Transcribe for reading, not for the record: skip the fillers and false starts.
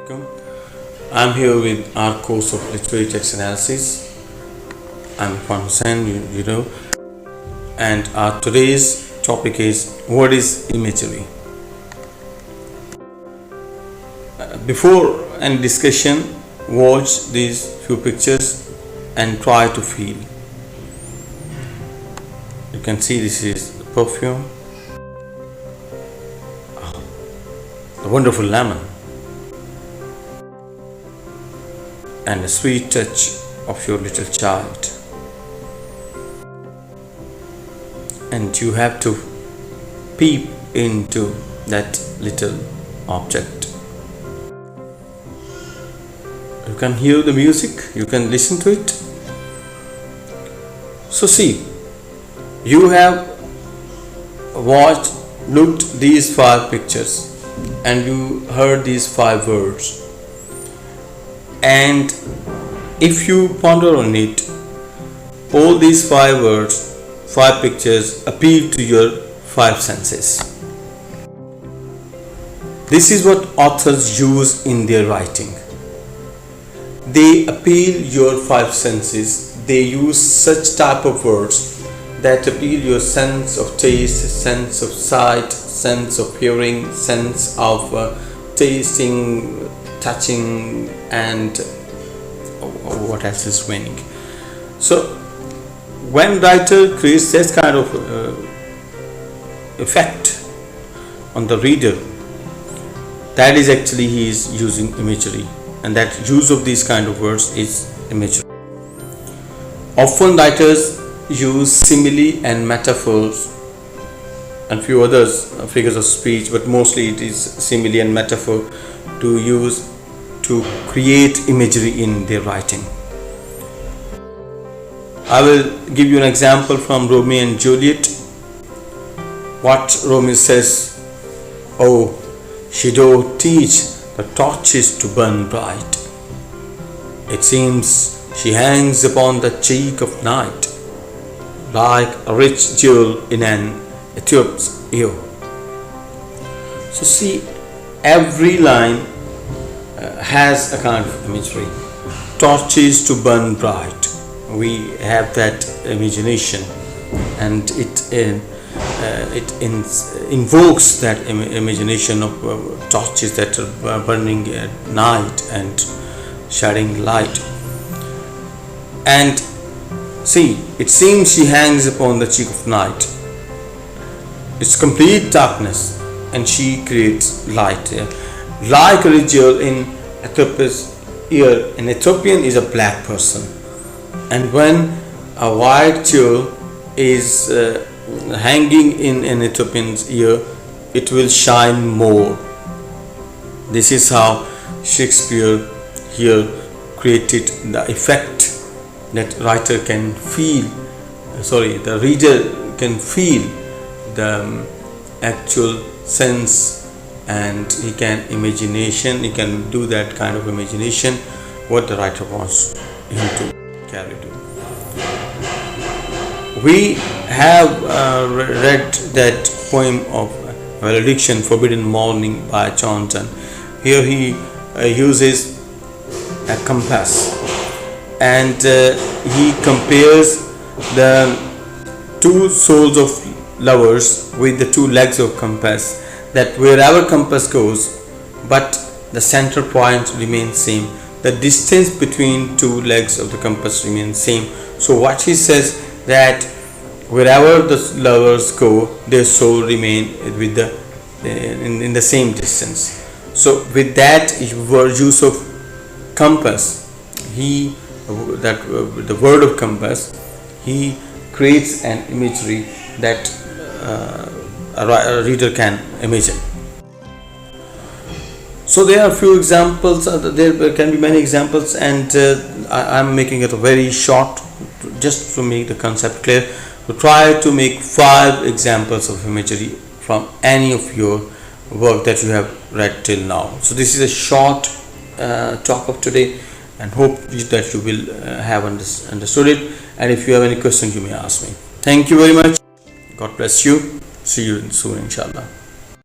Assalamualaikum. I'm here with our course of literary text analysis. I'm Irfan Hussain, you know, and our today's topic is what is imagery. Before any discussion, watch these few pictures and try to feel. You can see this is the perfume, the wonderful lemon, and the sweet touch of your little child. And you have to peep into that little object. You can hear the music, you can listen to it. So see, you have looked these 5 pictures and you heard these 5 words. And if you ponder on it, all these 5 words, 5 pictures appeal to your 5 senses. This is what authors use in their writing. They appeal your 5 senses. They use such type of words that appeal your sense of taste, sense of sight, sense of hearing, sense of tasting, touching, and what else is remaining. So when writer creates this kind of effect on the reader, that is actually he is using imagery, and that use of these kind of words is imagery. Often writers use simile and metaphors and few others figures of speech, but mostly it is simile and metaphor to use to create imagery in their writing. I will give you an example from Romeo and Juliet. What Romeo says, "Oh, she do teach the torches to burn bright. It seems she hangs upon the cheek of night, like a rich jewel in an Ethiopian's ear." So see, every line has a kind of imagery. Torches to burn bright. We have that imagination, and it invokes that imagination of torches that are burning at night and shedding light. And see, it seems she hangs upon the cheek of night. It's complete darkness, and she creates light. Like a jewel in Ethiopia's ear. An Ethiopian is a black person, and when a white jewel is hanging in an Ethiopian's ear, it will shine more. This is how Shakespeare here created the effect that the reader can feel the actual sense, and he can do that kind of imagination what the writer wants him to carry to. We have read that poem of Valediction, Forbidden Morning by Johnson. Here he uses a compass, and he compares the 2 souls of lovers with the 2 legs of compass, that wherever compass goes, but the center point remains same, the distance between 2 legs of the compass remains same. So what he says, that wherever the lovers go, their soul remain with in the same distance. So with that use of compass, the word of compass, he creates an imagery that a reader can imagine. So there are a few examples, there can be many examples, and I'm making it very short just to make the concept clear. So try to make 5 examples of imagery from any of your work that you have read till now. So this is a short talk of today, and hope that you will have understood it, and if you have any questions you may ask me. Thank you very much. God bless you. See you soon, inshallah.